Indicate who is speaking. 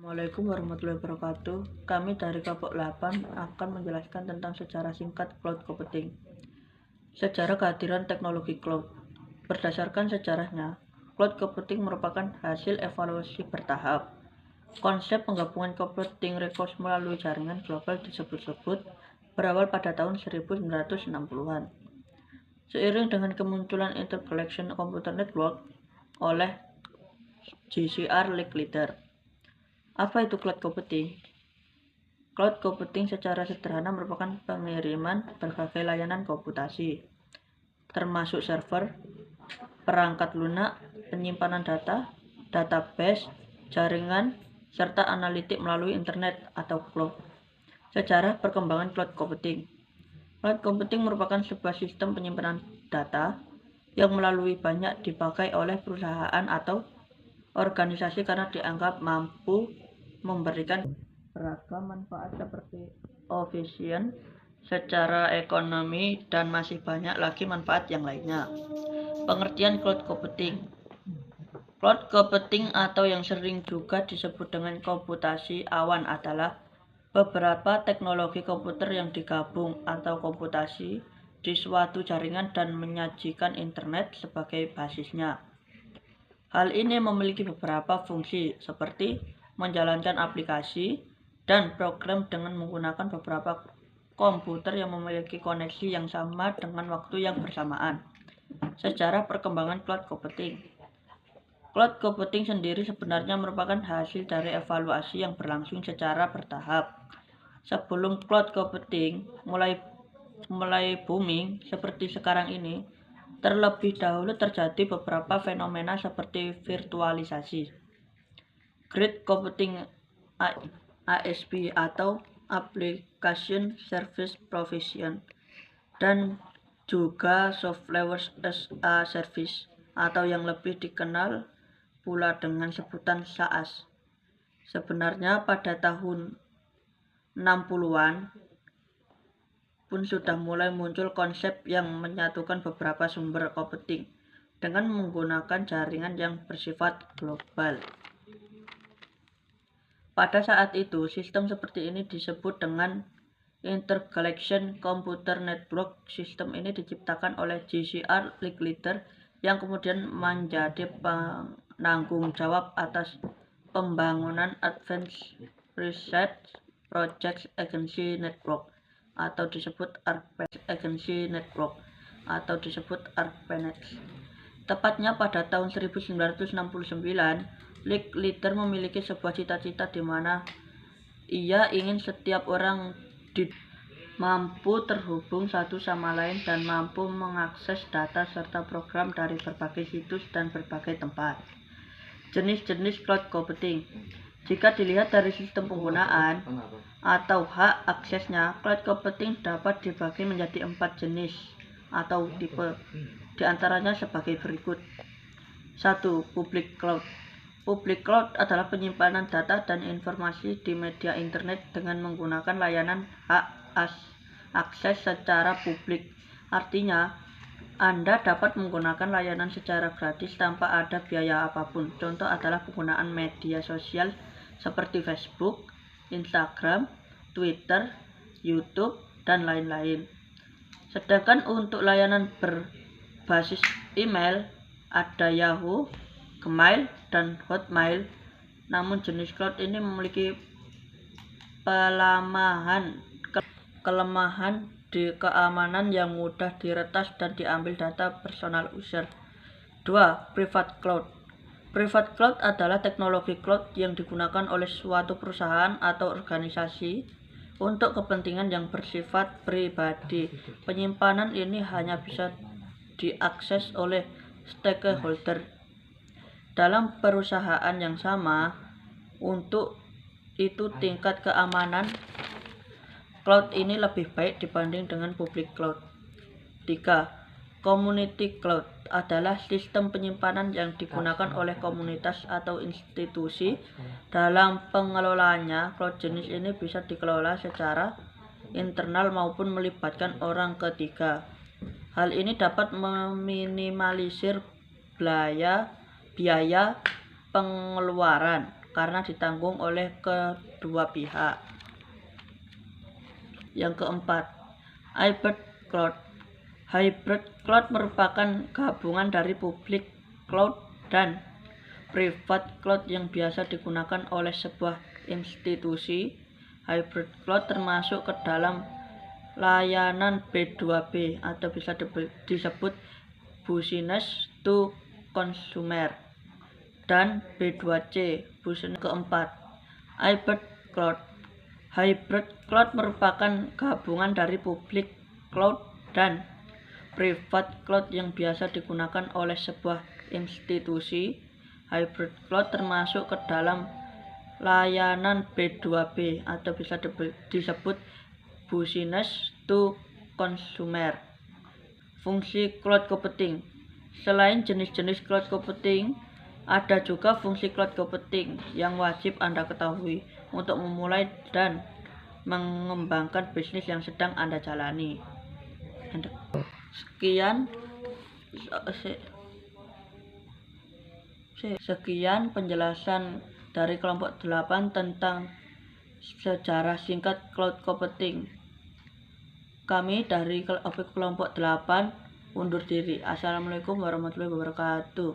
Speaker 1: Assalamualaikum warahmatullahi wabarakatuh. Kami dari Kelompok 8 akan menjelaskan tentang secara singkat cloud computing. Sejarah kehadiran teknologi cloud. Berdasarkan sejarahnya, cloud computing merupakan hasil evaluasi bertahap. Konsep penggabungan computing resource melalui jaringan global disebut-sebut berawal pada tahun 1960-an. Seiring dengan kemunculan Interconnection Computer Network oleh JCR Licklider. Apa itu cloud computing? Cloud computing secara sederhana merupakan pengiriman berbagai layanan komputasi, termasuk server, perangkat lunak, penyimpanan data, database, jaringan, serta analitik melalui internet atau cloud. Sejarah perkembangan cloud computing. Cloud computing merupakan sebuah sistem penyimpanan data yang melalui banyak dipakai oleh perusahaan atau organisasi karena dianggap mampu memberikan beragam manfaat seperti efisien secara ekonomi dan masih banyak lagi manfaat yang lainnya. Pengertian cloud computing. Cloud computing atau yang sering juga disebut dengan komputasi awan adalah beberapa teknologi komputer yang digabung atau komputasi di suatu jaringan dan menyajikan internet sebagai basisnya. Hal ini memiliki beberapa fungsi seperti menjalankan aplikasi dan program dengan menggunakan beberapa komputer yang memiliki koneksi yang sama dengan waktu yang bersamaan. Sejarah perkembangan cloud computing. Cloud computing sendiri sebenarnya merupakan hasil dari evaluasi yang berlangsung secara bertahap. Sebelum cloud computing mulai booming seperti sekarang ini, terlebih dahulu terjadi beberapa fenomena seperti virtualisasi, grid computing ASP atau Application Service Provision, dan juga Software as a Service atau yang lebih dikenal pula dengan sebutan SaaS. Sebenarnya pada tahun 60-an pun sudah mulai muncul konsep yang menyatukan beberapa sumber computing dengan menggunakan jaringan yang bersifat global. Pada saat itu, sistem seperti ini disebut dengan Interconnection Computer Network. Sistem ini diciptakan oleh JCR Licklider yang kemudian menjadi penanggung jawab atas pembangunan Advanced Research Projects Agency Network atau disebut ARPANET Agency Network atau disebut ARPANET. Tepatnya pada tahun 1969, Licklider memiliki sebuah cita-cita di mana ia ingin setiap orang mampu terhubung satu sama lain dan mampu mengakses data serta program dari berbagai situs dan berbagai tempat. Jenis-jenis cloud computing. Jika dilihat dari sistem penggunaan atau hak aksesnya, cloud computing dapat dibagi menjadi 4 jenis atau tipe. Di antaranya sebagai berikut. 1. Public cloud. Public cloud adalah penyimpanan data dan informasi di media internet dengan menggunakan layanan hak akses secara publik. Artinya, Anda dapat menggunakan layanan secara gratis tanpa ada biaya apapun. Contoh adalah penggunaan media sosial seperti Facebook, Instagram, Twitter, YouTube, dan lain-lain. Sedangkan untuk layanan berbasis email, ada Yahoo, Gmail, dan Hotmail. Namun jenis cloud ini memiliki kelemahan di keamanan yang mudah diretas dan diambil data personal user. 2. Private cloud. Private cloud adalah teknologi cloud yang digunakan oleh suatu perusahaan atau organisasi untuk kepentingan yang bersifat pribadi. Penyimpanan ini hanya bisa diakses oleh stakeholder dalam perusahaan yang sama. Untuk itu tingkat keamanan cloud ini lebih baik dibanding dengan public cloud. 3. Community cloud adalah sistem penyimpanan yang digunakan oleh komunitas atau institusi dalam pengelolaannya. Cloud jenis ini bisa dikelola secara internal maupun melibatkan orang ketiga. Hal ini dapat meminimalisir biaya pengeluaran karena ditanggung oleh kedua pihak. Yang keempat, hybrid cloud. Hybrid cloud merupakan gabungan dari public cloud dan private cloud yang biasa digunakan oleh sebuah institusi. Hybrid cloud termasuk ke dalam layanan B2B atau bisa disebut business to consumer dan B2C, business. Keempat, hybrid cloud. Hybrid cloud merupakan gabungan dari public cloud dan private cloud yang biasa digunakan oleh sebuah institusi. Hybrid cloud termasuk ke dalam layanan B2B atau bisa disebut business to consumer. Fungsi cloud computing. Selain jenis-jenis cloud computing, ada juga fungsi cloud computing yang wajib Anda ketahui untuk memulai dan mengembangkan bisnis yang sedang Anda jalani. Sekian penjelasan dari kelompok 8 tentang sejarah singkat cloud computing. Kami dari kelompok 8 undur diri. Assalamualaikum warahmatullahi wabarakatuh.